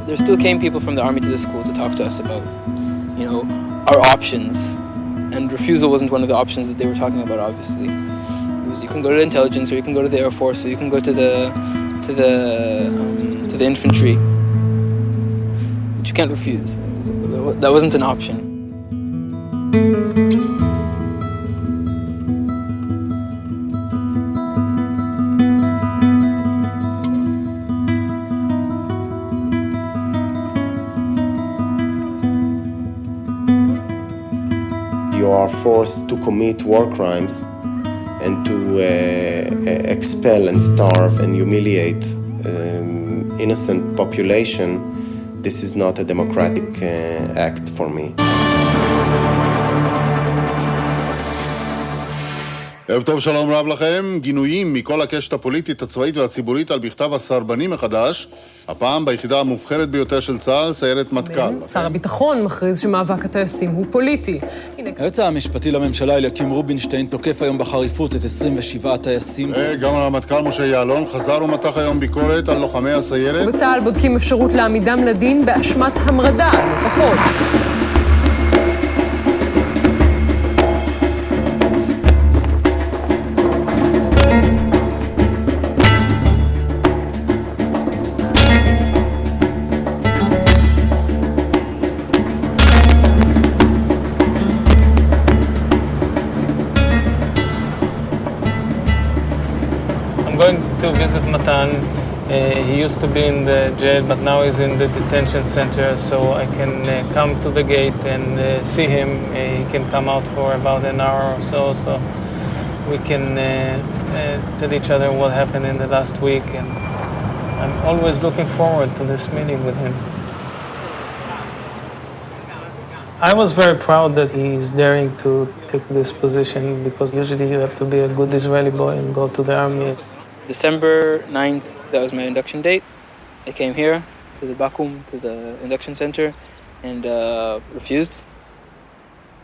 There still came people from the army to the school to talk to us about, our options. And refusal wasn't one of the options that they were talking about, obviously. It was, you can go to the intelligence, or you can go to the Air Force, or you can go to the infantry. But you can't refuse. That wasn't an option. You are forced to commit war crimes and to expel and starve and humiliate innocent population. This is not a democratic act for me. ערב טוב, שלום רב לכם. גינויים מכל הקשת הפוליטית, הצבאית והציבורית על בכתב הסרבני מחדש, הפעם ביחידה המובחרת ביותר של צה"ל, סיירת מטכ"ל. שר הביטחון מכריז שמאבק הטייסים הוא פוליטי. היועץ המשפטי לממשלה אליקים רובינשטיין תוקף היום בחריפות את 27 הטייסים. גם הרמטכ"ל משה יעלון חזר ומתח היום ביקורת על לוחמי הסיירת. ובצה"ל בודקים אפשרות להעמידם לדין באשמת המרדה, לא פחות. I'm going to visit Matan. He used to be in the jail, but now he's in the detention center, so I can come to the gate and see him. He can come out for about an hour or so we can tell each other what happened in the last week, and I'm always looking forward to this meeting with him. I was very proud that he's daring to take this position, because usually you have to be a good Israeli boy and go to the army. December 9th, that was my induction date. I came here to the Bakum, to the induction center, and refused.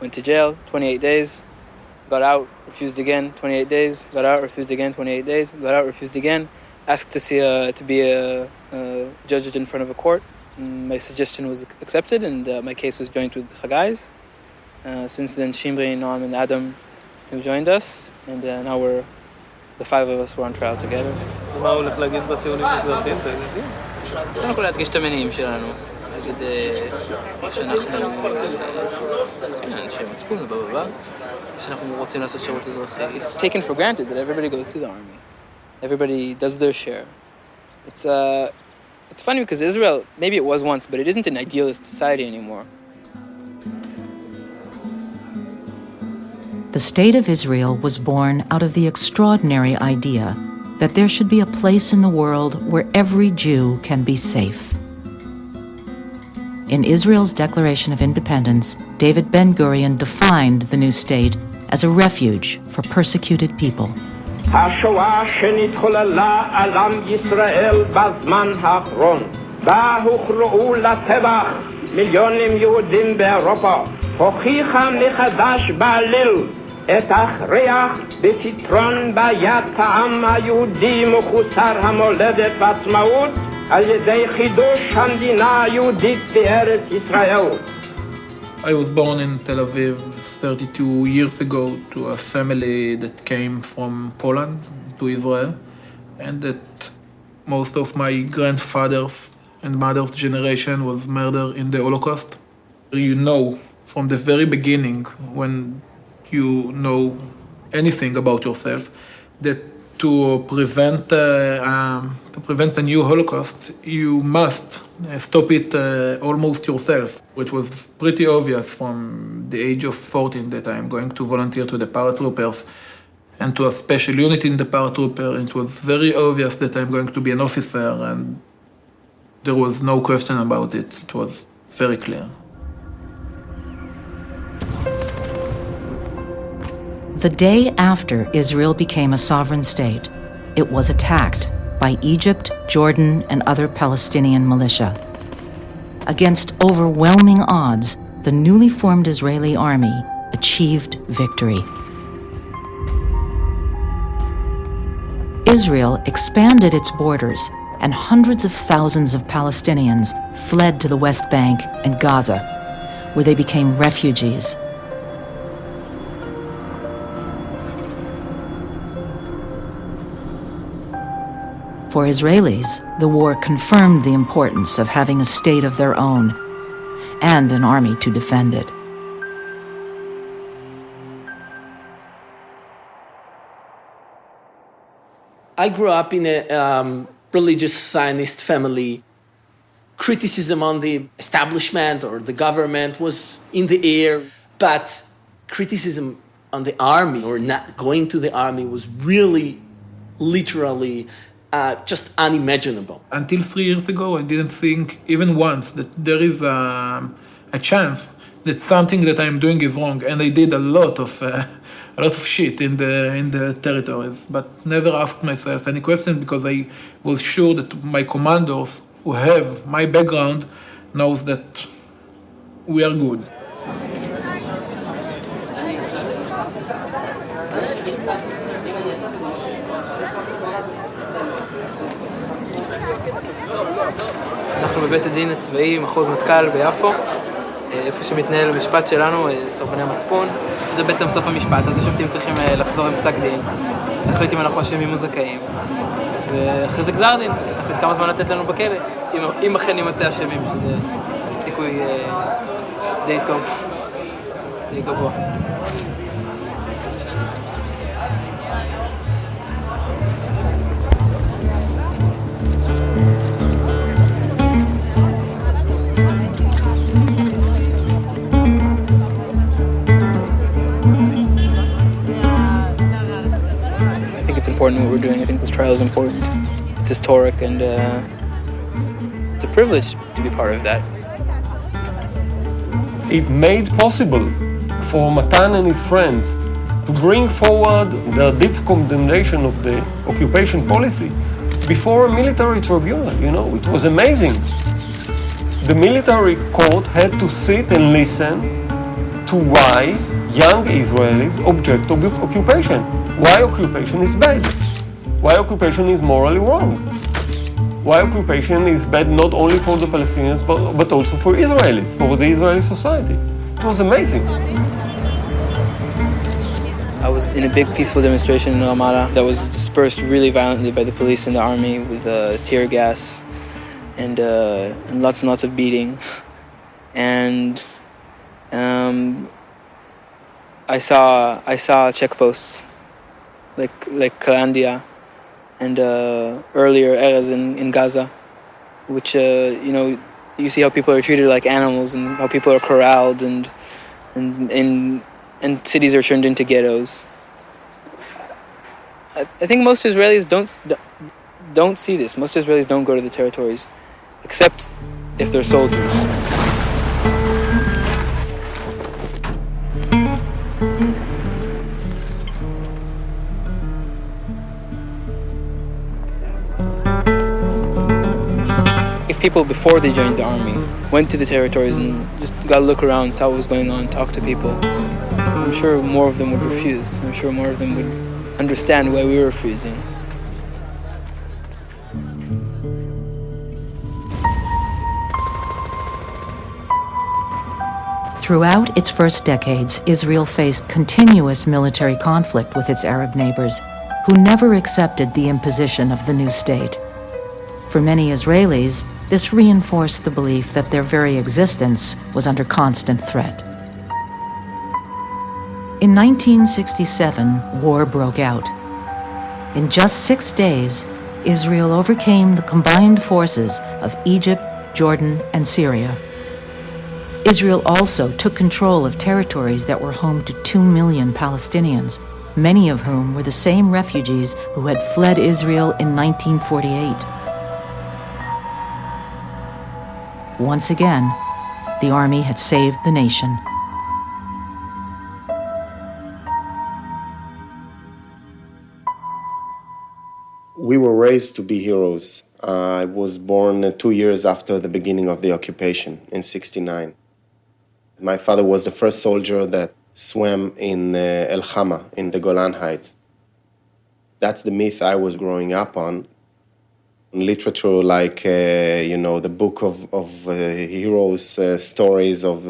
Went to jail, 28 days. Got out, refused again, 28 days. Got out, refused again, 28 days. Got out, refused again. Asked to be judged in front of a court. My suggestion was accepted, and my case was joined with Chagai's. Since then, Shimri, Noam, and Adam have joined us, and now the five of us were on trial together. מה הולך להגיד בטיעונים נגדיים? קודם כל להדגיש את המניעים שלנו, להגיד שאנחנו אנשי מצפון שאנחנו רוצים לעשות שירות אזרחי. It's taken for granted that everybody goes to the army. Everybody does their share. It's funny because Israel, maybe it was once, but it isn't an idealist society anymore. The State of Israel was born out of the extraordinary idea that there should be a place in the world where every Jew can be safe. In Israel's Declaration of Independence, David Ben-Gurion defined the new state as a refuge for persecuted people. השואה שנתחוללה על עם ישראל בזמן האחרון, בה הוכרעו לטבח מיליונים יהודים באירופה, הוכיחה מחדש בעליל את ההכרח בפתרון בעיית העם היהודי מחוסר המולדת ועצמאות על ידי חידוש המדינה היהודית בארץ ישראל. I was born in Tel Aviv 32 years ago to a family that came from Poland to Israel, and that most of my grandfather's and mother's generation was murdered in the Holocaust. You know from the very beginning, when you know anything about yourself, that to prevent a new Holocaust, you must stop it almost yourself, which was pretty obvious from the age of 14 that I am going to volunteer to the paratroopers and to a special unit in the paratrooper. It was very obvious that I'm going to be an officer, and there was no question about it. It was very clear. The day after Israel became a sovereign state, it was attacked by Egypt, Jordan, and other Palestinian militia. Against overwhelming odds, the newly formed Israeli army achieved victory. Israel expanded its borders and hundreds of thousands of Palestinians fled to the West Bank and Gaza, where they became refugees. For Israelis, the war confirmed the importance of having a state of their own and an army to defend it. I grew up in a religious Zionist family. Criticism on the establishment or the government was in the air, but criticism on the army or not going to the army was really, literally, just unimaginable. Until 3 years ago, I didn't think even once that there is a chance that something that I'm doing is wrong, and I did a lot of shit in the territories, but never asked myself any question because I was sure that my commanders who have my background knows that we are good. אנחנו בבית הדין הצבאי, מחוז מטכ"ל ביפו, איפה שמתנהל המשפט שלנו, סרבני המצפון. זה בעצם סוף המשפט, אז השופטים צריכים לחזור עם פסק דין, להחליט אם אנחנו אשמים או זכאים. ואחרי זה גזר דין, להחליט כמה זמן לתת לנו בכלא, אם אכן יימצא אשמים, שזה סיכוי די טוב, די גבוה. Important what we're doing. I think this trial is important. It's historic and it's a privilege to be part of that. It made possible for Matan and his friends to bring forward the deep condemnation of the occupation policy before a military tribunal. You know, it was amazing. The military court had to sit and listen to why young Israelis object to occupation. Why occupation is bad? Why occupation is morally wrong? Why occupation is bad not only for the Palestinians but also for Israelis, for the Israeli society. It was amazing. I was in a big peaceful demonstration in Ramallah that was dispersed really violently by the police and the army with tear gas and lots and lots of beating. And I saw checkposts like Kalandia and earlier Erez in Gaza, which you see how people are treated like animals and how people are corralled and cities are turned into ghettos. I think most Israelis don't see this. Most Israelis don't go to the territories, except if they're soldiers. People before they joined the army went to the territories and just got to look around, saw what was going on, talk to people. I'm sure more of them would refuse. I'm sure more of them would understand why we were refusing. Throughout its first decades, Israel faced continuous military conflict with its Arab neighbors, who never accepted the imposition of the new state. For many Israelis, this reinforced the belief that their very existence was under constant threat. In 1967, war broke out. In just 6 days, Israel overcame the combined forces of Egypt, Jordan, and Syria. Israel also took control of territories that were home to 2 million Palestinians, many of whom were the same refugees who had fled Israel in 1948. Once again, the army had saved the nation. We were raised to be heroes. I was born 2 years after the beginning of the occupation in '69. My father was the first soldier that swam in El Hama, in the Golan Heights. That's the myth I was growing up on. Literature like, the book of heroes, stories of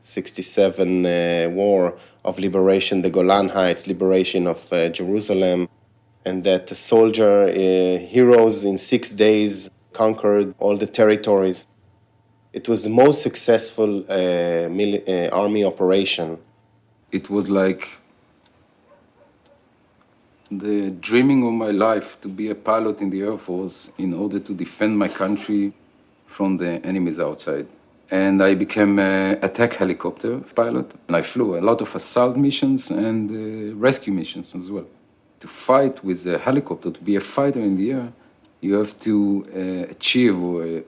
67 war, of liberation, the Golan Heights, liberation of Jerusalem, and that the soldier, heroes in 6 days conquered all the territories. It was the most successful army operation. It was like the dreaming of my life to be a pilot in the Air Force in order to defend my country from the enemies outside. And I became an attack helicopter pilot, and I flew a lot of assault missions and rescue missions as well. To fight with a helicopter, to be a fighter in the air, you have to achieve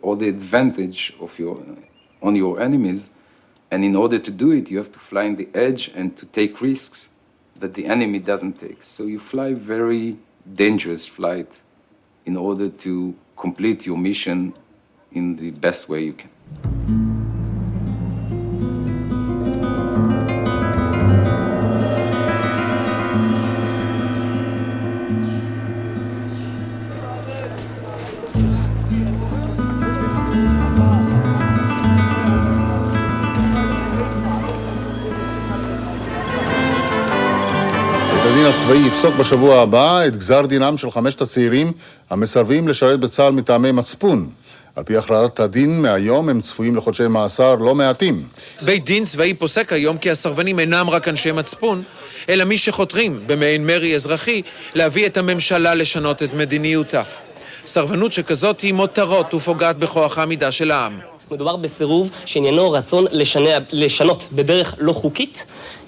all the advantage of on your enemies, and in order to do it, you have to fly in the edge and to take risks that the enemy doesn't take. So you fly very dangerous flight in order to complete your mission in the best way you can. בית הדין הצבאי יפסוק בשבוע הבא את גזר דינם של 5 הצעירים המסרבים לשרת בצה"ל מטעמי מצפון. על פי הכרעת הדין מהיום הם צפויים לחודשי מאסר לא מעטים. בית דין צבאי פוסק היום כי הסרבנים אינם רק אנשי מצפון, אלא מי שחותרים במעין מרי אזרחי להביא את הממשלה לשנות את מדיניותה. סרבנות שכזאת היא מותרות ופוגעת בכוח העמידה של העם. מדובר בסירוב שעניינו רצון לשנות בדרך לא חוקית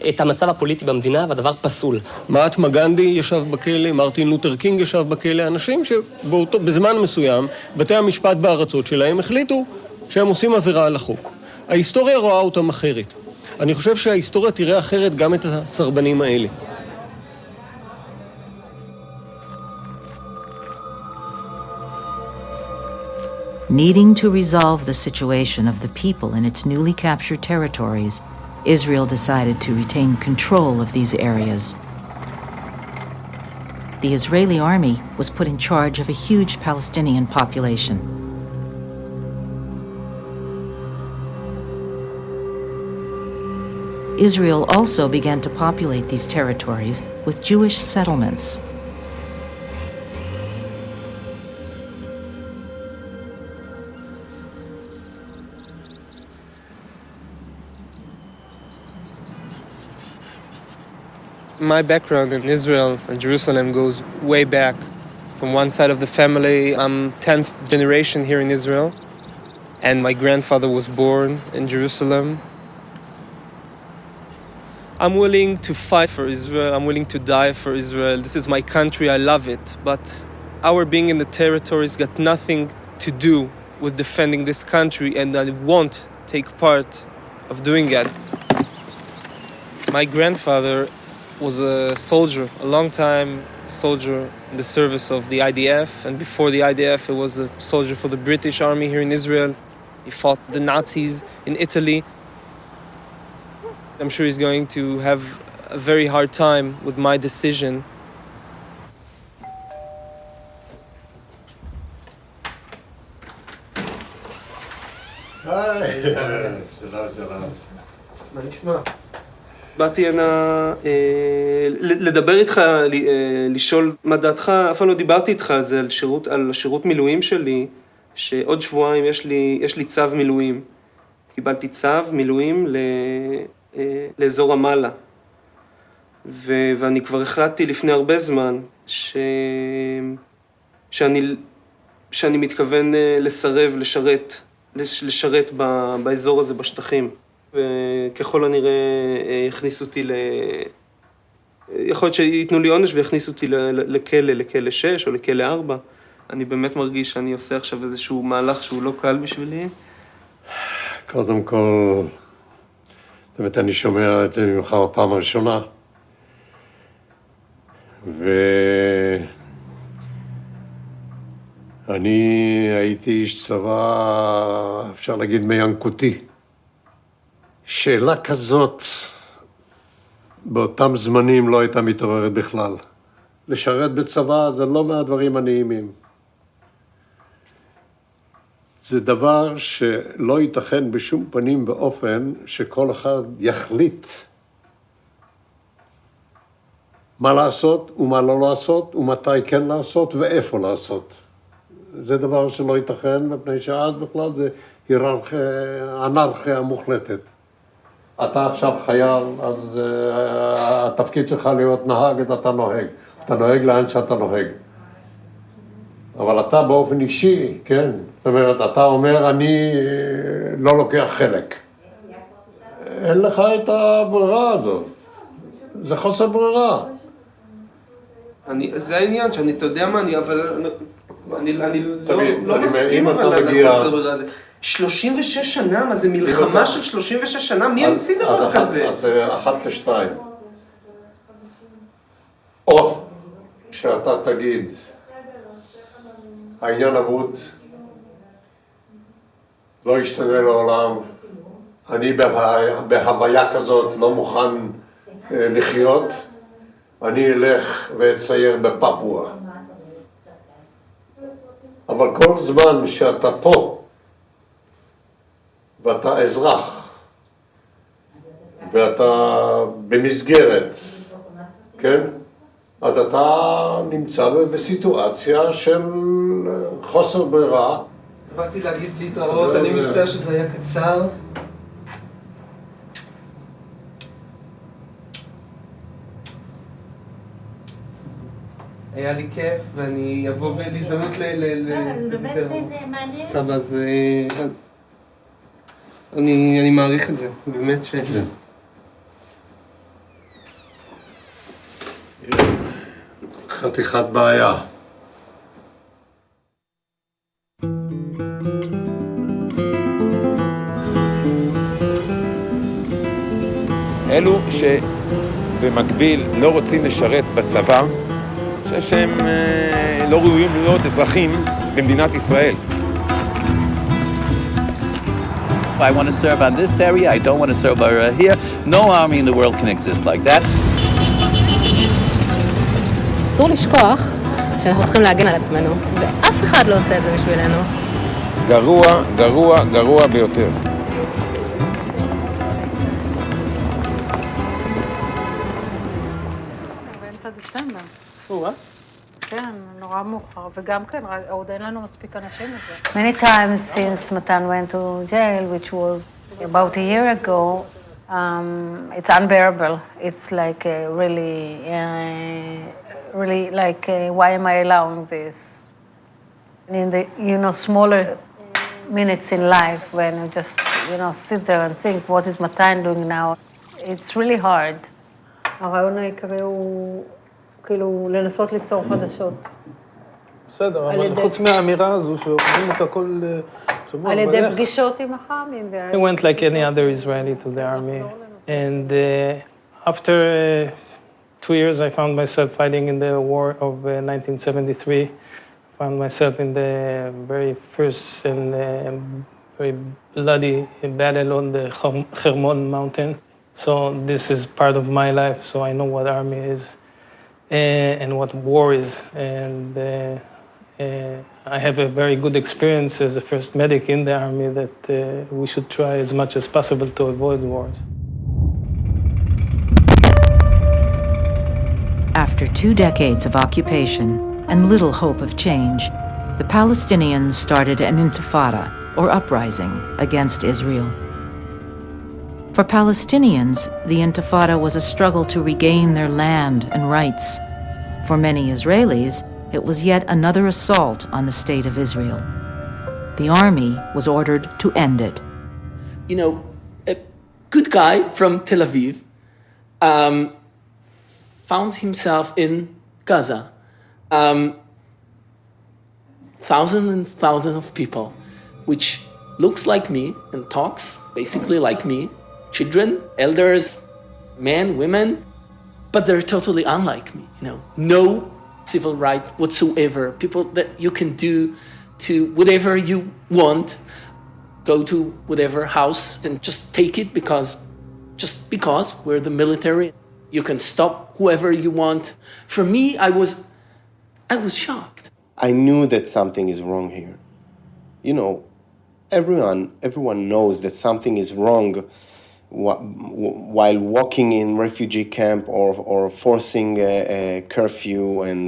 את המצב הפוליטי במדינה, והדבר פסול. מהטמה גנדי ישב בכלא, מרטין לותר קינג ישב בכלא, אנשים שבזמן מסוים בתי המשפט בארצות שלהם החליטו שהם עושים עבירה על החוק. ההיסטוריה רואה אותם אחרת. אני חושב שההיסטוריה תראה אחרת גם את הסרבנים האלה. Needing to resolve the situation of the people in its newly captured territories, Israel decided to retain control of these areas. The Israeli army was put in charge of a huge Palestinian population. Israel also began to populate these territories with Jewish settlements. My background in Israel and Jerusalem goes way back. From one side of the family, I'm 10th generation here in Israel, and my grandfather was born in Jerusalem. I'm willing to fight for Israel, I'm willing to die for Israel. This is my country, I love it. But our being in the territories got nothing to do with defending this country, and I won't take part of doing that. My grandfather was a soldier, a long-time soldier in the service of the IDF, and before the IDF, he was a soldier for the British Army here in Israel. He fought the Nazis in Italy. I'm sure he's going to have a very hard time with my decision. היי, שלום. מה נשמע? באתי הנה לדבר איתך, לשאול מה דעתך, אף פעם לא דיברתי איתך על זה, על שירות מילואים שלי, שעוד שבועיים יש לי צו מילואים. קיבלתי צו מילואים לאזור רמאללה. ואני כבר החלטתי לפני הרבה זמן שאני מתכוון לסרב, לשרת באזור הזה בשטחים. וככל הנראה יכניסו אותי יכול להיות שייתנו לי עונש ויכניסו אותי לכלא 6 או לכלא 4. אני באמת מרגיש שאני עושה עכשיו איזשהו מהלך שהוא לא קל בשבילי. קודם כל, באמת אני שומע את זה ממך בפעם הראשונה. ואני הייתי איש צבא, אפשר להגיד מינקותי. שאלה כזאת באותם זמנים לא הייתה מתעוררת בכלל. לשרת בצבא זה לא מהדברים הנעימים. זה דבר שלא ייתכן בשום פנים באופן שכל אחד יחליט מה לעשות ומה לא לעשות ומתי כן לעשות ואיפה לעשות. זה דבר שלא ייתכן, מפני שאז בכלל זה אנרכיה מוחלטת. אתה עכשיו חייל, אז התפקיד שלך להיות נהג, אתה נוהג. אתה נוהג לאן שאתה נוהג. אבל אתה באופן אישי, כן? זאת אומרת, אתה אומר, אני לא לוקח חלק. אין לך את הברירה הזאת. זה חוסר ברירה. זה העניין, אתה יודע מה, אני לא מסכים אבל לחוסר ברירה הזה. 36 שנה, מה זה מלחמה של 36 שנה? מי המציא דבר כזה? אז אחת לשתיים. או שאתה תגיד, העניין אבוד, לא ישתנה לעולם, אני בהוויה כזאת לא מוכן לחיות, אני אלך ואצייר בפפואה. אבל כל זמן שאתה פה, ואתה אזרח, ואתה במסגרת, כן? אז אתה נמצא בסיטואציה של חוסר ברירה. באתי להגיד להתראות, אני מצטער שזה היה קצר. היה לי כיף, ואני אבוא בהזדמנות זה באמת מעניין. צבא, אז אני מעריך את זה, באמת ש... חתיכת בעיה. אלו שבמקביל לא רוצים לשרת בצבא, אני חושב שהם לא ראויים להיות אזרחים במדינת ישראל. I want to serve on this area, I don't want to serve over here. No army in the world can exist like that. אסור לשכוח שאנחנו צריכים להגן על עצמנו, ואף אחד לא עושה את זה בשבילנו. גרוע, גרוע, גרוע ביותר. באמצע דצמבר. כן, נורא מאוחר, וגם כן, עוד אין לנו מספיק אנשים לזה. Many times since Matan went to jail, which was about a year ago, it's unbearable. It's like really like, why am I allowing this? In the, smaller minutes in life when you just, sit there and think, what is Matan doing now? It's really hard. הרעיון העיקרי הוא כאילו לנסות ליצור חדשות. בסדר, אבל חוץ מהאמירה הזו שאוכלים אותה כל שבוע. על ידי פגישות עם הח"מים. I went like any other Israeli to the army. And after 2 years I found myself fighting in the war of 1973. I found myself in the very first and very bloody battle on the Hermon mountain. So this is part of my life, so I know what army is and what war is. And I have a very good experience as a first medic in the army that we should try as much as possible to avoid wars. After 2 decades of occupation and little hope of change, the Palestinians started an intifada, or uprising, against Israel. For Palestinians, the Intifada was a struggle to regain their land and rights. For many Israelis, it was yet another assault on the state of Israel. The army was ordered to end it. A good guy from Tel Aviv found himself in Gaza. Thousands and thousands of people, which looks like me and talks basically like me. Children, elders, men, women, but they're totally unlike me, No civil right whatsoever. People that you can do to whatever you want, go to whatever house and just take it just because we're the military. You can stop whoever you want. For me, I was shocked. I knew that something is wrong here. everyone knows that something is wrong while walking in refugee camp or forcing a curfew and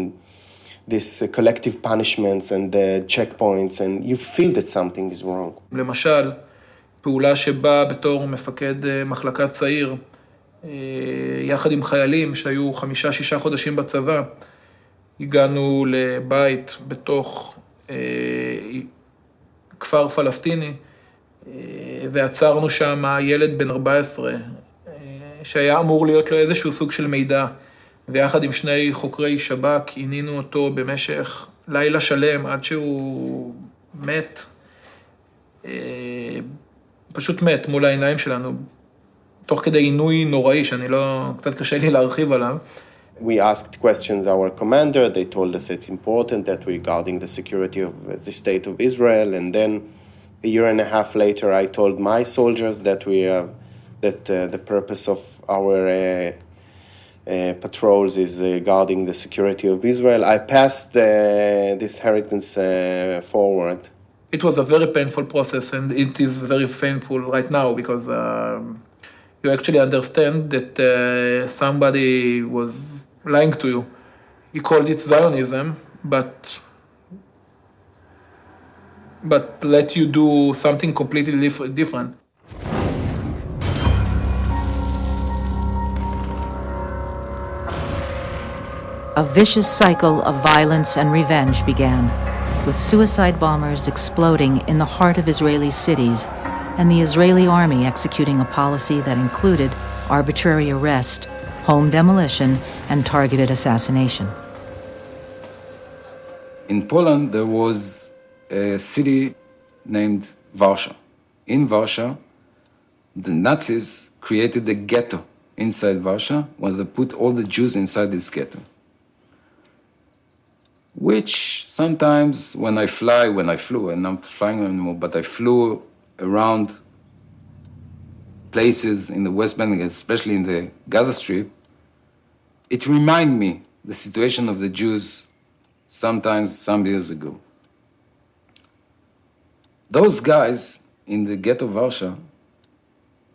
this collective punishments and the checkpoints, and you feel that something is wrong. למשל, פעולה שבאה בתור מפקד מחלקה צעיר, יחד עם חיילים שהיו 5-6 חודשים בצבא, הגענו לבית בתוך כפר פלסטיני, ועצרנו שם ילד בן 14, שהיה אמור להיות לו איזשהו סוג של מידע, ויחד עם 2 חוקרי שב"כ עינינו אותו במשך לילה שלם עד שהוא מת, פשוט מת מול העיניים שלנו, תוך כדי עינוי נוראי שאני קצת קשה לי להרחיב עליו. We asked questions our commander. They told us it's important that we're guarding the security of the state of Israel. And then a year and a half later, I told my soldiers that the purpose of our patrols is guarding the security of Israel. I passed this inheritance forward. It was a very painful process, and it is very painful right now because you actually understand that somebody was lying to you. He called it Zionism, but let you do something completely different. A vicious cycle of violence and revenge began, with suicide bombers exploding in the heart of Israeli cities and the Israeli army executing a policy that included arbitrary arrest, home demolition, and targeted assassination. In Poland, there was a city named Warsaw. In Warsaw, the Nazis created a ghetto inside Warsaw, where they put all the Jews inside this ghetto. Which sometimes when I flew, and I'm not flying anymore, but I flew around places in the West Bank, especially in the Gaza Strip, it reminded me the situation of the Jews sometimes some years ago. Those guys in the ghetto of Warsaw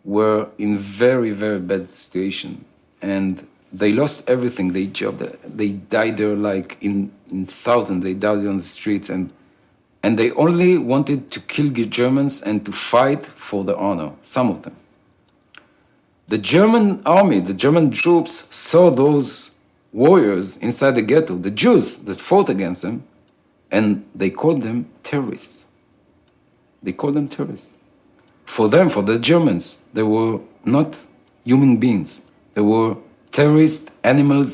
were in very, very bad situation, and they lost everything. They died there like in thousands. They died on the streets, and they only wanted to kill Germans and to fight for their honor, some of them. The German army, the German troops saw those warriors inside the ghetto, the Jews that fought against them, and they called them terrorists. They called them terrorists. For them, for the Germans, they were not human beings. They were terrorist animals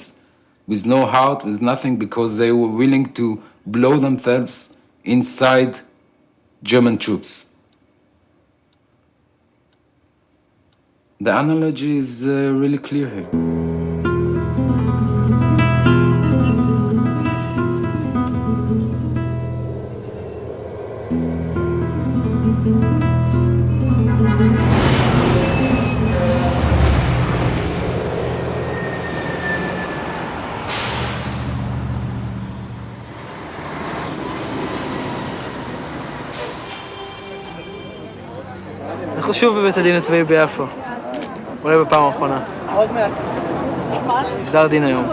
with no heart, with nothing, because they were willing to blow themselves inside German troops. The analogy is really clear here. אנחנו שוב בבית הדין הצבאי ביפו, אולי בפעם האחרונה. גזר דין היום.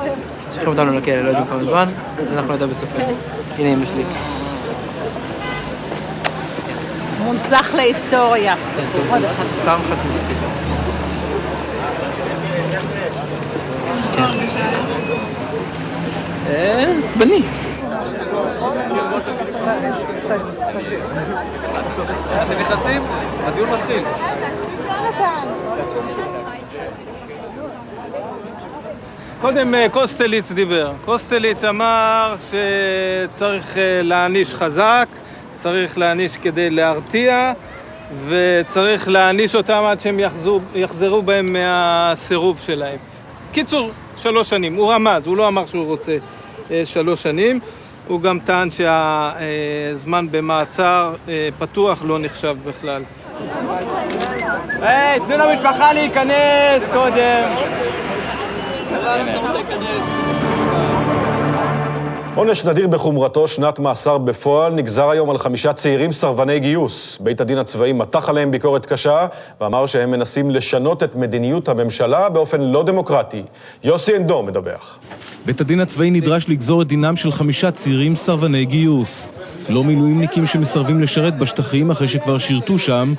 שולחים אותנו לכלא, לא יודעים כמה זמן, אז אנחנו נדע בסופו. הנה אמא שלי. מונצח להיסטוריה. פעם אחת זה מספיק. כן. עצבני. אתם נכנסים? הדיון מתחיל. קודם קוסטליץ דיבר. קוסטליץ אמר שצריך להעניש חזק, צריך להעניש כדי להרתיע, וצריך להעניש אותם עד שהם יחזרו בהם מהסירוב שלהם. קיצור, 3 שנים. הוא רמז, הוא לא אמר שהוא רוצה 3 שנים. הוא גם טען שהזמן במעצר פתוח לא נחשב בכלל. היי, תנו למשפחה להיכנס קודם. עונש נדיר בחומרתו, שנת מאסר בפועל, נגזר היום על 5 צעירים סרבני גיוס. בית הדין הצבאי מתח עליהם ביקורת קשה, ואמר שהם מנסים לשנות את מדיניות הממשלה באופן לא דמוקרטי. יוסי אנדור מדווח. בית הדין הצבאי נדרש לגזור את דינם של 5 צעירים סרבני גיוס. לא מילואימניקים שמסרבים לשרת בשטחים אחרי שכבר שירתו שם,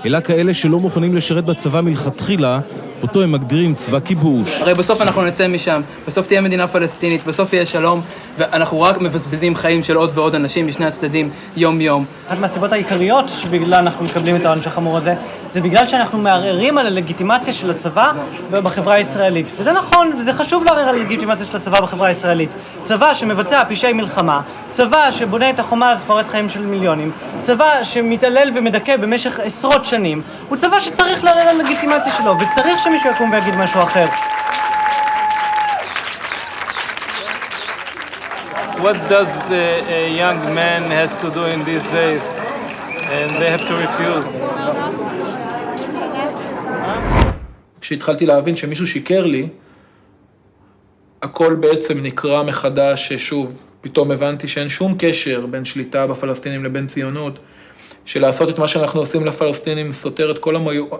אלא כאלה שלא מוכנים לשרת בצבא מלכתחילה, אותו הם מגדירים צבא כיבוש. הרי בסוף אנחנו נצא משם, בסוף תהיה מדינה פלסטינית, בסוף יהיה שלום, ואנחנו רק מבזבזים חיים של עוד ועוד אנשים בשני הצדדים יום-יום. אחת מהסיבות העיקריות שבגלל אנחנו מקבלים את העונש החמור הזה, זה בגלל שאנחנו מערערים על הלגיטימציה של הצבא בחברה הישראלית. וזה נכון, וזה חשוב לערער על הלגיטימציה של הצבא בחברה הישראלית. צבא שמבצע פשעי מלחמה, צבא שבונה את החומה הזאת פורץ חיים של מיליונים, צבא שמתעלל ומדכא במשך עשרות שנים, הוא צבא שצריך לערער על הלגיטימציה שלו, וצריך שמישהו יקום ויגיד משהו אחר. What does a young man has to do in these days? And they have to refuse. כשהתחלתי להבין שמישהו שיקר לי, הכל בעצם נקרא מחדש, ששוב, פתאום הבנתי שאין שום קשר בין שליטה בפלסטינים לבין ציונות, שלעשות את מה שאנחנו עושים לפלסטינים סותר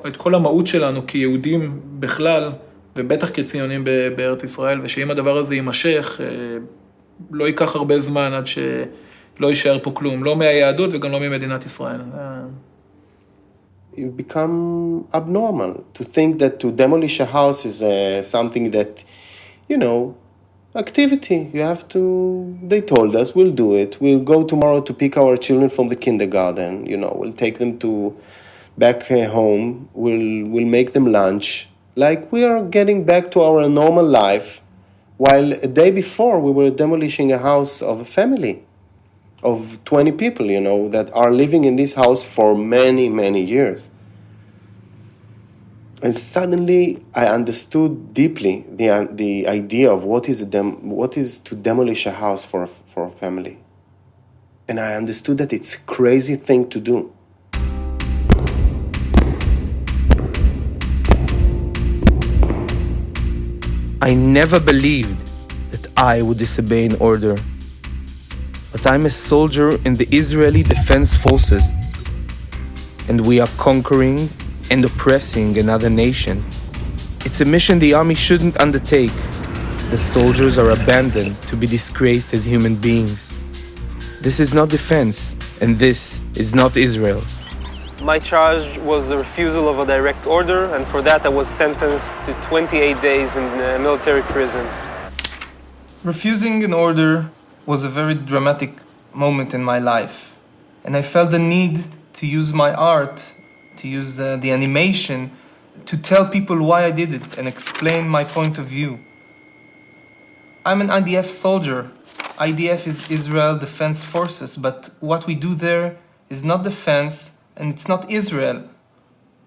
את כל המהות שלנו כיהודים בכלל, ובטח כציונים בארץ ישראל, ושאם הדבר הזה יימשך, לא ייקח הרבה זמן עד שלא יישאר פה כלום, לא מהיהדות וגם לא ממדינת ישראל. It become abnormal to think that to demolish a house is something that, you know, activity. You have to, they told us, we'll do it. We'll go tomorrow to pick our children from the kindergarten, you know, we'll take them to back home, we'll make them lunch. Like we are getting back to our normal life, while a day before we were demolishing a house of a family of 20 people, you know, that are living in this house for many, many years. And suddenly I understood deeply the idea of what is to demolish a house for a family. And I understood that it's a crazy thing to do. I never believed that I would disobey an order. But I'm a soldier in the Israeli Defense Forces, and we are conquering and oppressing another nation. It's a mission the army shouldn't undertake. The soldiers are abandoned to be disgraced as human beings. This is not defense, and this is not Israel. My charge was the refusal of a direct order, and for that I was sentenced to 28 days in a military prison. Refusing an order was a very dramatic moment in my life, and I felt the need to use my art, to use the animation, to tell people why I did it and explain my point of view. I'm an IDF soldier. IDF is Israel Defense Forces, but what we do there is not defense, and it's not Israel.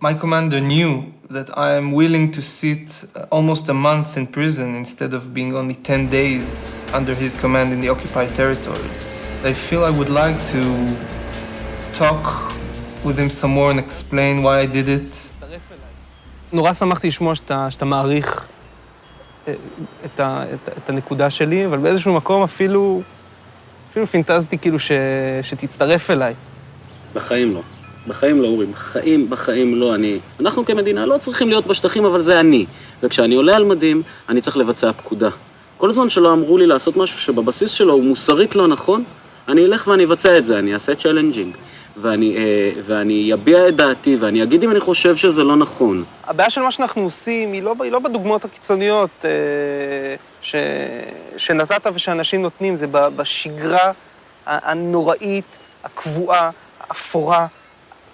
My commander knew that I am willing to sit almost a month in prison instead of being only 10 days under his command in the occupied territories. I feel I would like to talk with him some more and explain why I did it. נורא שמחתי לשמוע שאתה מעריך את הנקודה שלי, אבל באיזשהו מקום אפילו פינטזתי כאילו שתצטרף אליי. בחיים לא. בחיים לא, אורים. בחיים לא. אנחנו כמדינה לא צריכים להיות בשטחים, אבל זה אני. וכשאני עולה על מדים, אני צריך לבצע פקודה. כל זמן שלא אמרו לי לעשות משהו שבבסיס שלו הוא מוסרית לא נכון, אני אלך ואני אבצע את זה, אני אעשה צ'לנג'ינג. ואני אביע את דעתי, ואני אגיד אם אני חושב שזה לא נכון. הבעיה של מה שאנחנו עושים היא לא בדוגמאות הקיצוניות שנתת ושאנשים נותנים, זה בשגרה הנוראית, הקבועה, האפורה,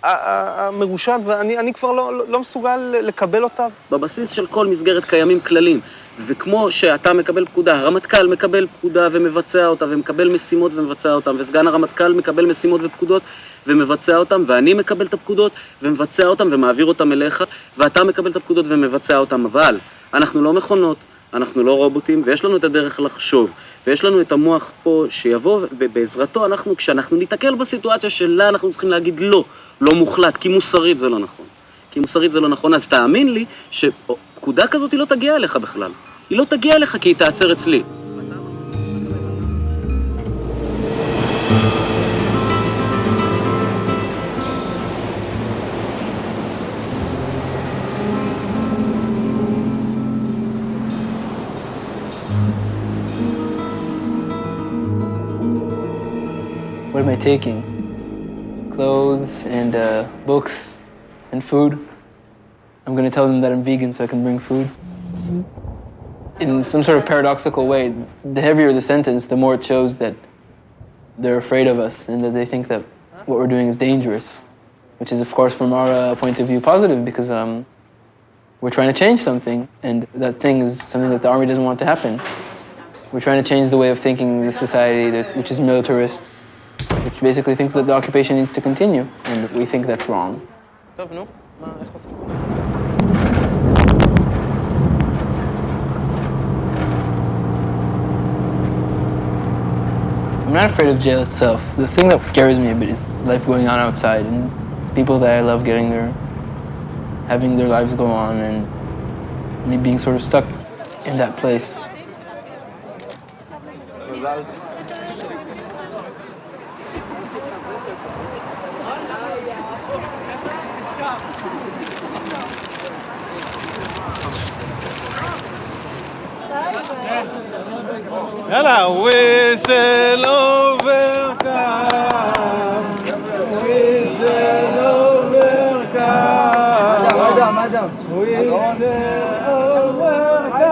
המרושעת, ואני כבר לא מסוגל לקבל אותה. בבסיס של כל מסגרת קיימים כללים, וכמו שאתה מקבל פקודה, הרמטכ"ל מקבל פקודה ומבצע אותה, ומקבל משימות ומבצע אותם, וסגן הרמטכ"ל מקבל משימות ופקודות ומבצע אותם, ואני מקבל את הפקודות ומבצע אותם ומעביר אותם אליך, ואתה מקבל את הפקודות ומבצע אותם, אבל אנחנו לא מכונות, אנחנו לא רובוטים, ויש לנו את הדרך לחשוב, ויש לנו את המוח פה שיבוא, ובעזרתו כשאנחנו ניתקל בסיטואציה שלה, אנחנו צריכים להגיד לא מוחלט, כי מוסרית זה לא נכון. כי מוסרית זה לא נכון, אז תאמין לי שפקודה כזאת היא לא תגיע אליך בכלל. היא לא תגיע אליך כי היא תעצר אצלי. What am I taking? Clothes and books and food. I'm gonna tell them that I'm vegan so I can bring food. In some sort of paradoxical way, the heavier the sentence, the more it shows that they're afraid of us and that they think that what we're doing is dangerous, which is, of course, from our point of view, positive because we're trying to change something, and that thing is something that the army doesn't want to happen. We're trying to change the way of thinking in this society, which is militarist, which basically thinks that the occupation needs to continue, and we think that's wrong. I'm not afraid of jail itself. The thing that scares me a bit is life going on outside and people that I love having their lives go on, and me being sort of stuck in that place. יאללה, וויסל עובר קו, וויסל עובר קו, וויסל עובר קו.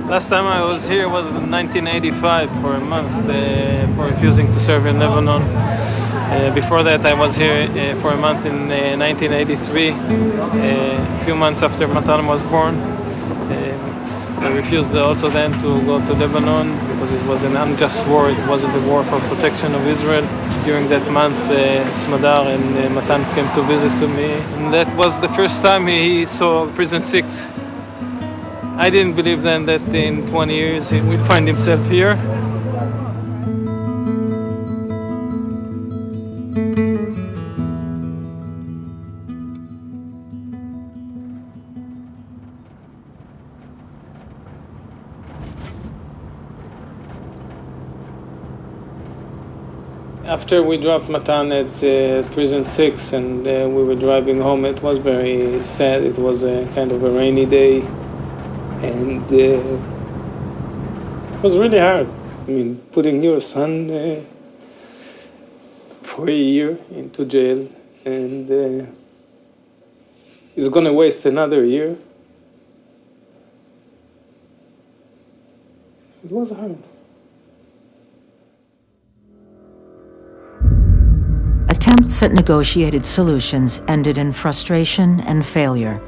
Last time I was here was in 1985 for a month for refusing to serve in Lebanon. Before that I was here for a month in 1983, a few months after Matan was born. I refused also then to go to Lebanon because it was an unjust war, it wasn't a war for protection of Israel. During that month, Smadar and Matan came to visit to me, and that was the first time he saw Prison 6. I didn't believe then that in 20 years he would find himself here. After we dropped Matan at Prison 6 and we were driving home, it was very sad. It was a kind of a rainy day. And it was really hard. I mean, putting your son for a year into jail, and he's going to waste another year. It was hard. Attempts at negotiated solutions ended in frustration and failure.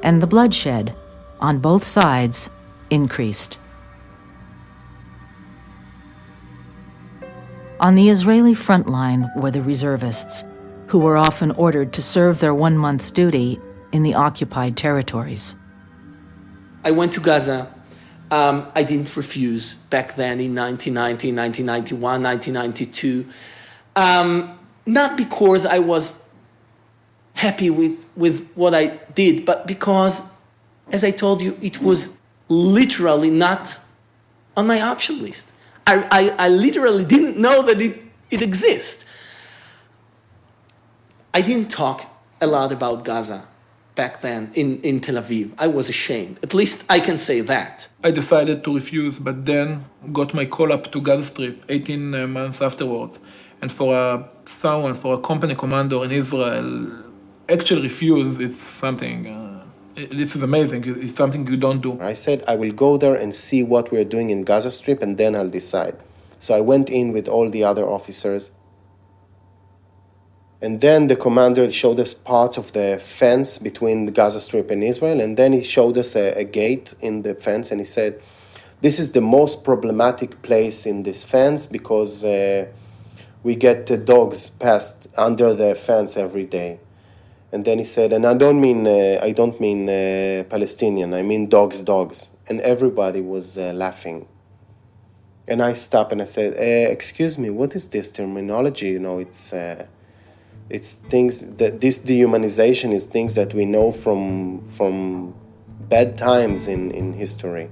And the bloodshed, on both sides, increased. On the Israeli front line were the reservists, who were often ordered to serve their 1 month's duty in the occupied territories. I went to Gaza. I didn't refuse back then in 1990, 1991, 1992. Not because I was happy with what I did, but because, as I told you, it was literally not on my option list. I literally didn't know that it exists. I didn't talk a lot about Gaza back then in Tel Aviv. I was ashamed. At least I can say that. I decided to refuse, but then got my call up to Gaza Strip 18 months afterwards. And for a company commander in Israel, actually refuse, it's something, this is amazing, it's something you don't do. I said, I will go there and see what we're doing in Gaza Strip, and then I'll decide. So I went in with all the other officers. And then the commander showed us parts of the fence between the Gaza Strip and Israel, and then he showed us a gate in the fence, and he said, this is the most problematic place in this fence because we get the dogs passed under the fence every day. And then he said, and I don't mean Palestinian, I mean dogs. And everybody was laughing. And I stopped and I said, excuse me, what is this terminology? You know, it's things that this dehumanization is things that we know from bad times in history.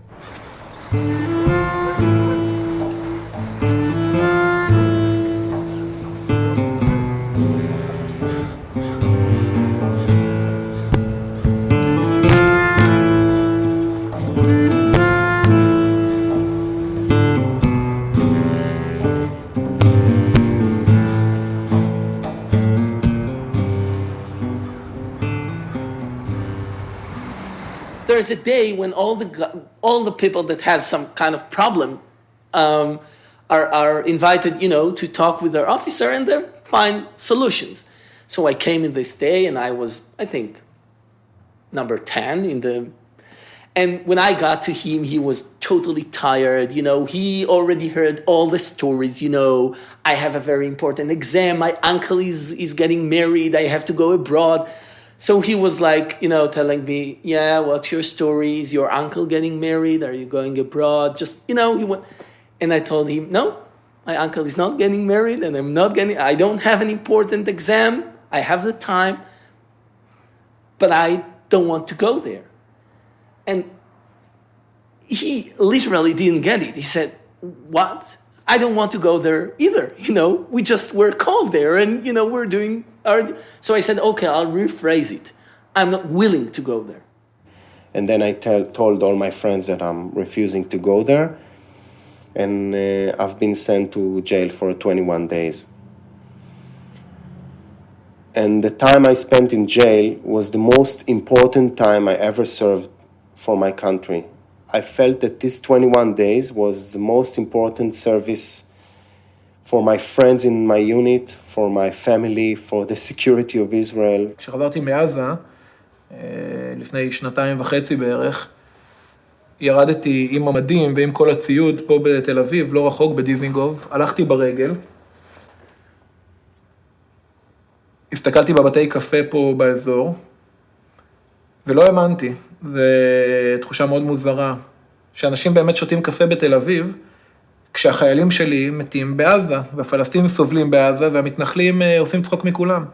There's a day when all the people that has some kind of problem are invited, to talk with their officer, and they find solutions. So I came in this day, and I was, I think, number 10 and when I got to him, he was totally tired. He already heard all the stories. I have a very important exam. My uncle is getting married. I have to go abroad. So he was like, telling me, yeah, what's your story? Is your uncle getting married? Are you going abroad? Just, he went. And I told him, no, my uncle is not getting married, and I don't have an important exam. I have the time, but I don't want to go there. And he literally didn't get it. He said, what? I don't want to go there either. We just were called there, and, we're doing So I said, okay, I'll rephrase it. I'm not willing to go there. And then I told all my friends that I'm refusing to go there. And I've been sent to jail for 21 days. And the time I spent in jail was the most important time I ever served for my country. I felt that this 21 days was the most important service for my friends in my unit, for my family, for the security of Israel. כשחזרתי מעזה, לפני 2.5 בערך, ירדתי עם המדים ועם כל הציוד פה בתל אביב, לא רחוק בדיזינגוף, הלכתי ברגל, הסתכלתי בבתי קפה פה באזור, ולא האמנתי, זו תחושה מאוד מוזרה, שאנשים באמת שותים קפה בתל אביב, כשהחיילים שלי מתים בעזה, והפלסטינים סובלים בעזה, והמתנחלים עושים צחוק מכולם.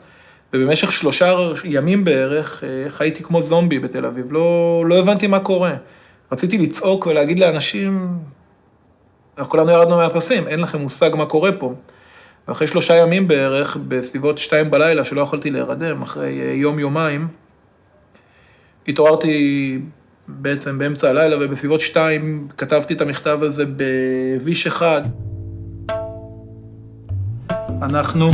ובמשך 3 ימים בערך חייתי כמו זומבי בתל אביב, לא הבנתי מה קורה. רציתי לצעוק ולהגיד לאנשים, אנחנו כולנו ירדנו מהפסים, אין לכם מושג מה קורה פה. ואחרי 3 ימים בערך, בסביבות 2 בלילה, שלא יכולתי להירדם, אחרי יום-יומיים, התעוררתי בעצם באמצע הלילה, ובסביבות 2 כתבתי את המכתב הזה בוויש אחד. אנחנו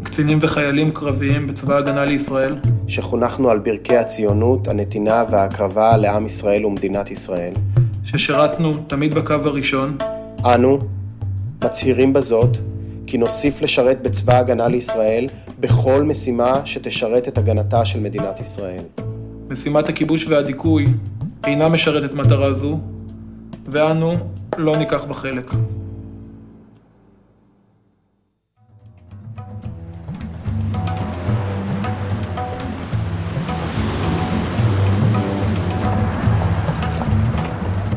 קצינים וחיילים קרביים בצבא ההגנה לישראל. שחונכנו על ברכי הציונות, הנתינה וההקרבה לעם ישראל ומדינת ישראל. ששירתנו תמיד בקו הראשון. אנו מצהירים בזאת כי נוסיף לשרת בצבא ההגנה לישראל בכל משימה שתשרת את הגנתה של מדינת ישראל. משימת הכיבוש והדיכוי אינה משרתת מטרה זו, ואנו לא ניקח בה חלק.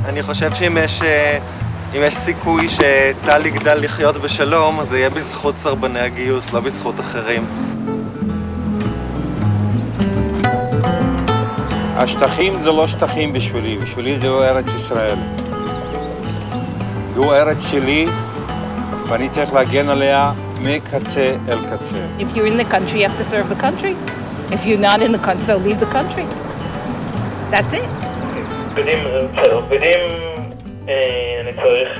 אני חושב שאם יש סיכוי שטל יגדל לחיות בשלום, אז זה יהיה בזכות סרבני הגיוס, לא בזכות אחרים. השטחים זה לא שטחים בשבילי זו ארץ ישראל. זו ארץ שלי, ואני צריך להגן עליה מקצה אל קצה. If you're in the country, you have to serve the country. If you're not in the country, so leave the country. That's it. בגדים, אני צריך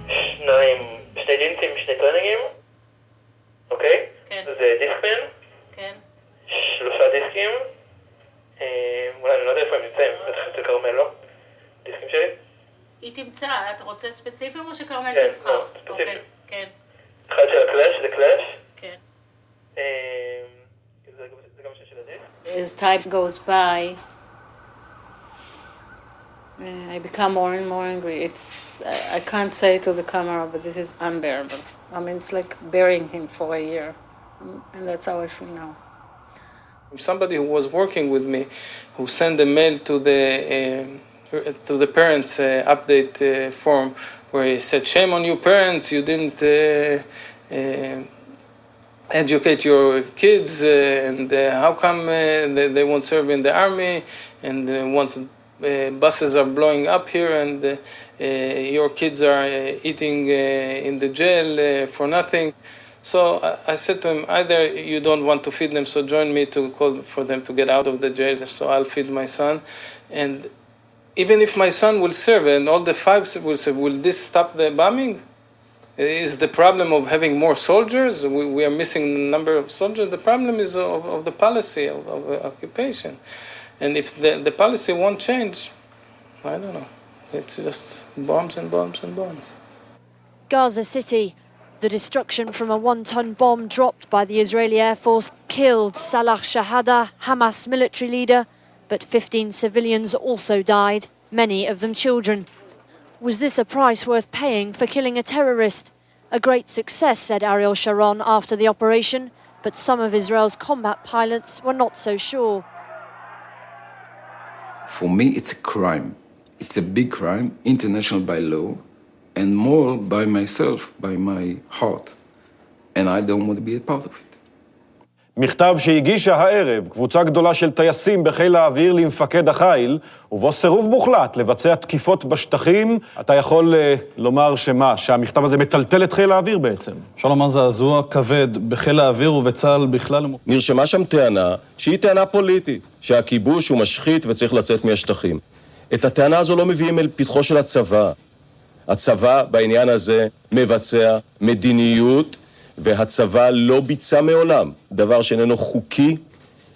2 ג'ינסים, 2 טרנינגים, אוקיי? כן. זה דיסקמן? כן. 3 דיסקים, אולי אני לא יודע איפה הם נמצאים, בטח אצל כרמל, לא? דיסקים שלי? היא תמצא, אתה רוצה ספציפיים או שכרמל כן, תבחר? לא, ספציפי. אוקיי, כן. אחד של הקלאש, זה קלאש. כן. זה גם של הדיסק. As time goes by, I become more and more angry. I can't say to the camera, but this is unbearable. I mean, it's like burying him for a year. And that's how I feel now. Somebody who was working with me, who sent a mail to the parents' update form, where he said, "Shame on you parents, you didn't educate your kids, and how come they won't serve in the army, and once buses are blowing up here, and your kids are eating in the jail for nothing." So I said to him, either you don't want to feed them, so join me to call for them to get out of the jail, so I'll feed my son. And even if my son will serve and all the five will serve, will this stop the bombing? Is the problem of having more soldiers? We are missing the number of soldiers. The problem is of the policy of occupation. And if the policy won't change, I don't know. It's just bombs and bombs and bombs. Gaza City. The destruction from a 1-ton bomb dropped by the Israeli Air Force killed Salah Shahada, Hamas military leader, but 15 civilians also died, many of them children. Was this a price worth paying for killing a terrorist? A great success, said Ariel Sharon after the operation, but some of Israel's combat pilots were not so sure. For me, it's a crime. It's a big crime, international by law, and moral by myself, by my heart. And I don't want to be a part of it. מכתב שהגישה הערב קבוצה גדולה של טייסים בחיל האוויר למפקד החיל, ובו סירוב מוחלט לבצע תקיפות בשטחים. אתה יכול לומר שהמכתב הזה מטלטל את חיל האוויר בעצם. אפשר לומר זעזוע כבד בחיל האוויר ובצה"ל בכלל. נרשמה שם טענה שהיא טענה פוליטית, שהכיבוש הוא משחית וצריך לצאת מהשטחים. את הטענה הזו לא מביאים אל פתחו של הצבא. הצבא בעניין הזה מבצע מדיניות, והצבא לא ביצע מעולם דבר שאיננו חוקי,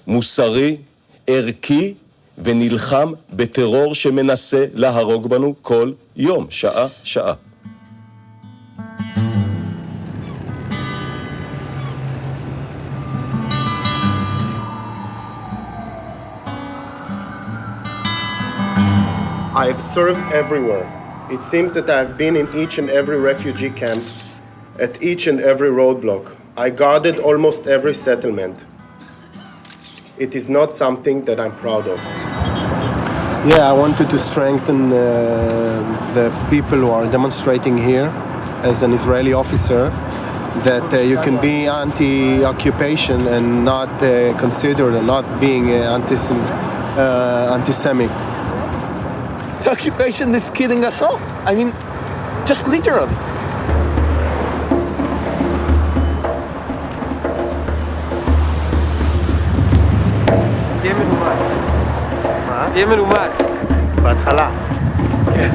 מוסרי, ערכי, ונלחם בטרור שמנסה להרוג בנו כל יום, שעה, שעה. I've served everywhere. It seems that I've been in each and every refugee camp, at each and every roadblock. I guarded almost every settlement. It is not something that I'm proud of. Yeah, I wanted to strengthen the people who are demonstrating here as an Israeli officer, that you can be anti-occupation and not considered or not being anti-Semitic. The occupation is killing us all. I mean, just literally. תהיה מנומס. מה? תהיה מנומס. בהתחלה. כן.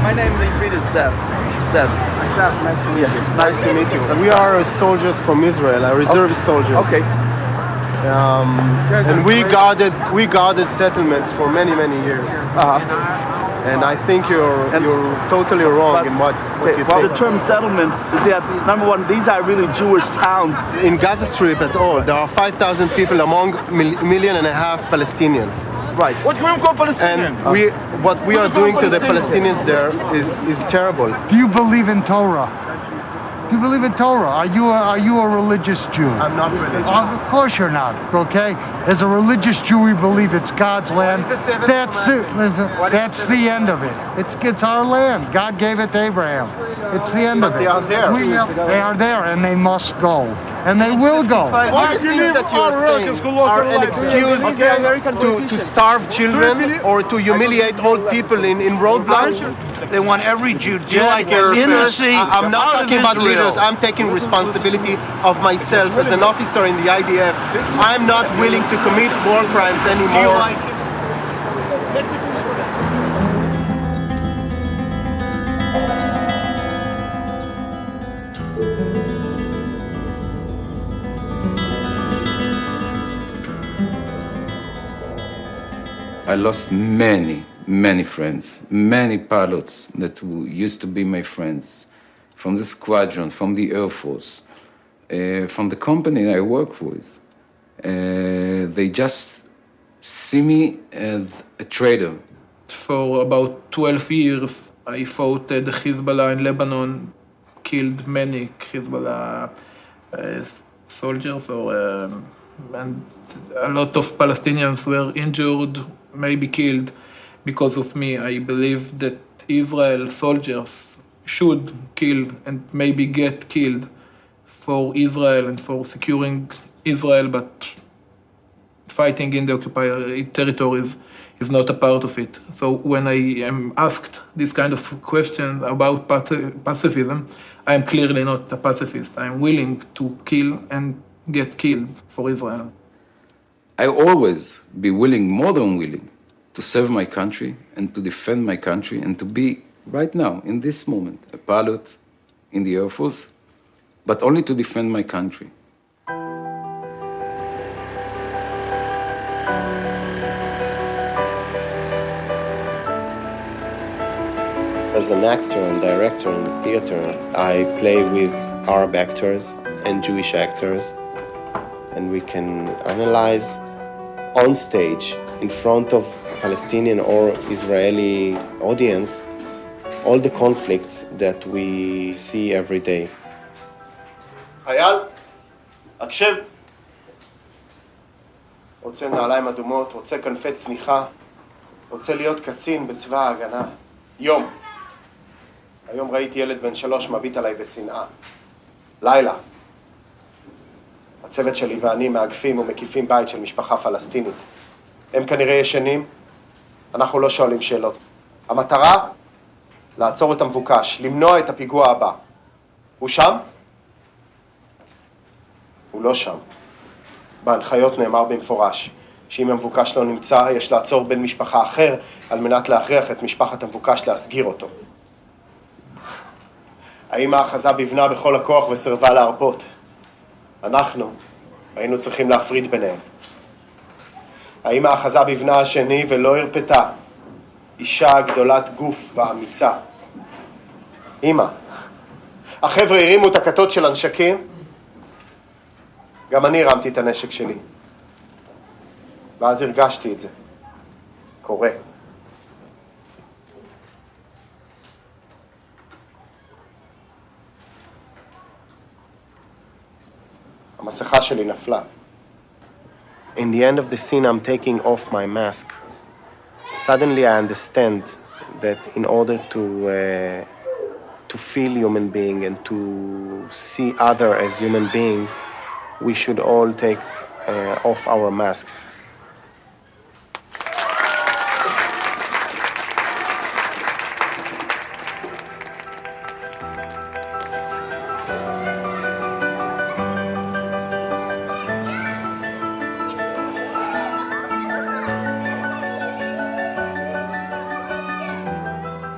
My name is Zev. Zev, nice to meet you. Nice to meet you. We are soldiers from Israel, reservist soldiers. Okay. And we guarded settlements for many years. And I think you're totally wrong in what you think. The term settlement is that, number one, these are really Jewish towns. In Gaza Strip at all, there are 5,000 people among 1.5 million Palestinians. Right. What do you call Palestinians? And what we are doing to the Palestinians there is terrible. Do you believe in Torah? Do you believe in Torah? Are you a religious Jew? I'm not religious. Of course you're not, okay? As a religious Jew, we believe it's God's land. That's the end of it. It's our land. God gave it to Abraham. It's the end of it. They are there. They are there, and they must go. And they will go. All the things that you're saying are an excuse to starve children or to humiliate old people in roadblocks. They want every Jew dead in the sea. I'm not talking about leaders. I'm taking responsibility of myself as an officer in the IDF. I'm not willing to commit war crimes anymore. I lost many friends, many pilots that used to be my friends, from the squadron, from the Air Force, from the company I work with. they just see me as a traitor. For about 12 years, I fought the Hezbollah in Lebanon, killed many Hezbollah soldiers, and a lot of Palestinians were injured, maybe killed because of me. I believe that Israel soldiers should kill and maybe get killed for Israel and for securing Israel, but fighting in the occupied territories is not a part of it. So when I am asked this kind of question about pacifism, I am clearly not a pacifist. I am willing to kill and get killed for Israel. I always be willing, more than willing, to serve my country and to defend my country and to be, right now, in this moment, a pilot in the Air Force, but only to defend my country. As an actor and director in theater, I play with Arab actors and Jewish actors, and we can analyze on stage in front of Palestinian or Israeli audience all the conflicts that we see every day. חייל, הקשב. רוצה נעליים אדומות, רוצה כנפי צניחה, רוצה להיות קצין בצבא ההגנה. יום. היום ראיתי ילד בן 3 מביט עליי בשנאה. לילה. הצוות שלי ואני מאגפים ומקיפים בית של משפחה פלסטינית. הם כנראה ישנים, אנחנו לא שואלים שאלות. המטרה, לעצור את המבוקש, למנוע את הפיגוע הבא. הוא שם? הוא לא שם. בהנחיות נאמר במפורש, שאם המבוקש לא נמצא, יש לעצור בן משפחה אחר, על מנת להכריח את משפחת המבוקש להסגיר אותו. האמא אחזה בבנה בכל הכוח וסירבה להרפות. אנחנו היינו צריכים להפריד ביניהם. האמא אחזה בבנה השני ולא הרפתה. אישה גדולת גוף ואמיצה. אמא, החבר'ה הרימו את הכתות של הנשקים, גם אני הרמתי את הנשק שלי. ואז הרגשתי את זה. קורה. המסכה שלי נפלה. In the end of the scene, I'm taking off my mask. Suddenly I understand that in order to feel human being and to see other as human being, we should all take off our masks.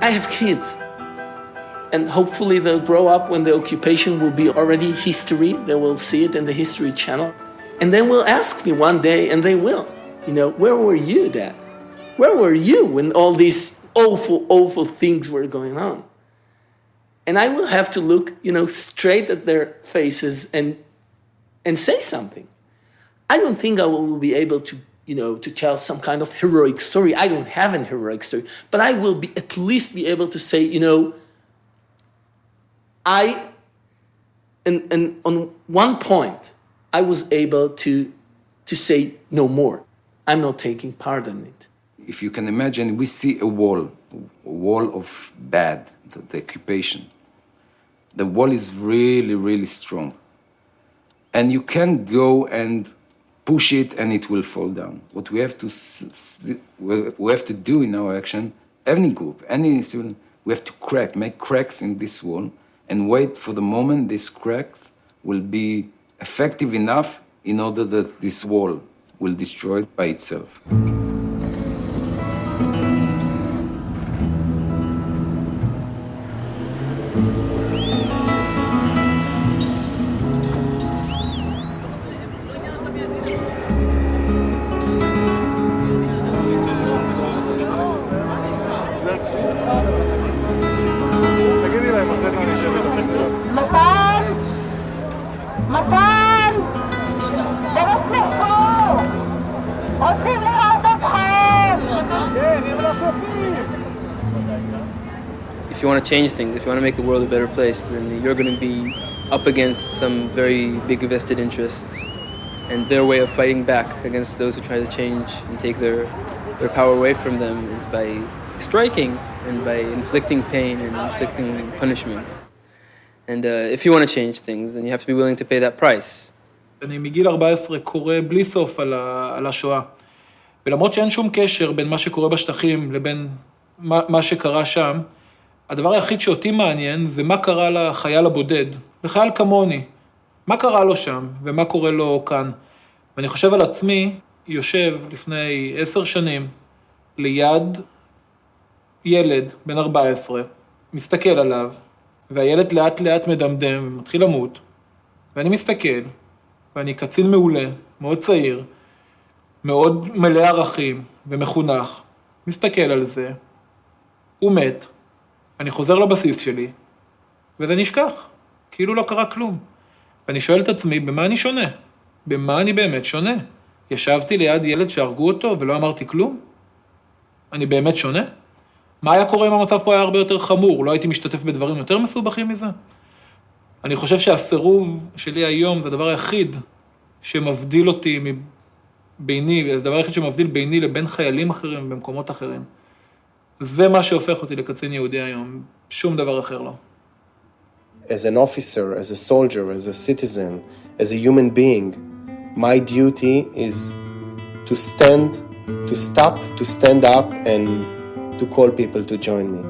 I have kids, and hopefully they'll grow up when the occupation will be already history. They will see it in the History Channel, and they will ask me one day, and they will, where were you, Dad? Where were you when all these awful, awful things were going on? And I will have to look, straight at their faces and say something. I don't think I will be able to tell some kind of heroic story. I don't have a heroic story, but I will at least be able to say, and on one point, I was able to say no more. I'm not taking part in it. If you can imagine, we see a wall of bad, the occupation. The wall is really, really strong. And you can't go and push it and it will fall down. What we have to do in our action, any group, any student, we have to make cracks in this wall and wait for the moment these cracks will be effective enough in order that this wall will destroy it by itself. מתן! שרף לפה! if you want to change things, if you want to make the world a better place, then you're going to be up against some very big vested interests. And their way of fighting back against those who try to change and take their power away from them is by striking and by inflicting pain and inflicting punishment. And if you want to change things, then you have to be willing to pay that price. אני מגיל 14 קורא בלי סוף על השואה. ולמרות שאין שום קשר בין מה שקורה בשטחים לבין מה שקרה שם, הדבר היחיד שאותי מעניין זה מה קרה לחייל הבודד, לחייל כמוני. מה קרה לו שם ומה קורה לו כאן. ואני חושב על עצמי, יושב לפני 10 שנים ליד ילד בן 14, מסתכל עליו, והילד לאט לאט מדמדם, מתחיל למות, ואני מסתכל, ואני קצין מעולה, מאוד צעיר, מאוד מלא ערכים ומחונך, מסתכל על זה, הוא מת, אני חוזר לבסיס שלי, וזה נשכח, כאילו לא קרה כלום. ואני שואל את עצמי, במה אני שונה? במה אני באמת שונה? ישבתי ליד ילד שהרגו אותו ולא אמרתי כלום? אני באמת שונה? מה היה קורה אם המצב פה היה הרבה יותר חמור? לא הייתי משתתף בדברים יותר מסובכים מזה? אני חושב שהסירוב שלי היום זה הדבר היחיד שמבדיל אותי ביני, זה הדבר היחיד שמבדיל ביני לבין חיילים אחרים במקומות אחרים. זה מה שהופך אותי לקצין יהודי היום, שום דבר אחר לא. As an officer, as a soldier, as a citizen, as a human being, my duty is to stand up, and to call people to join me.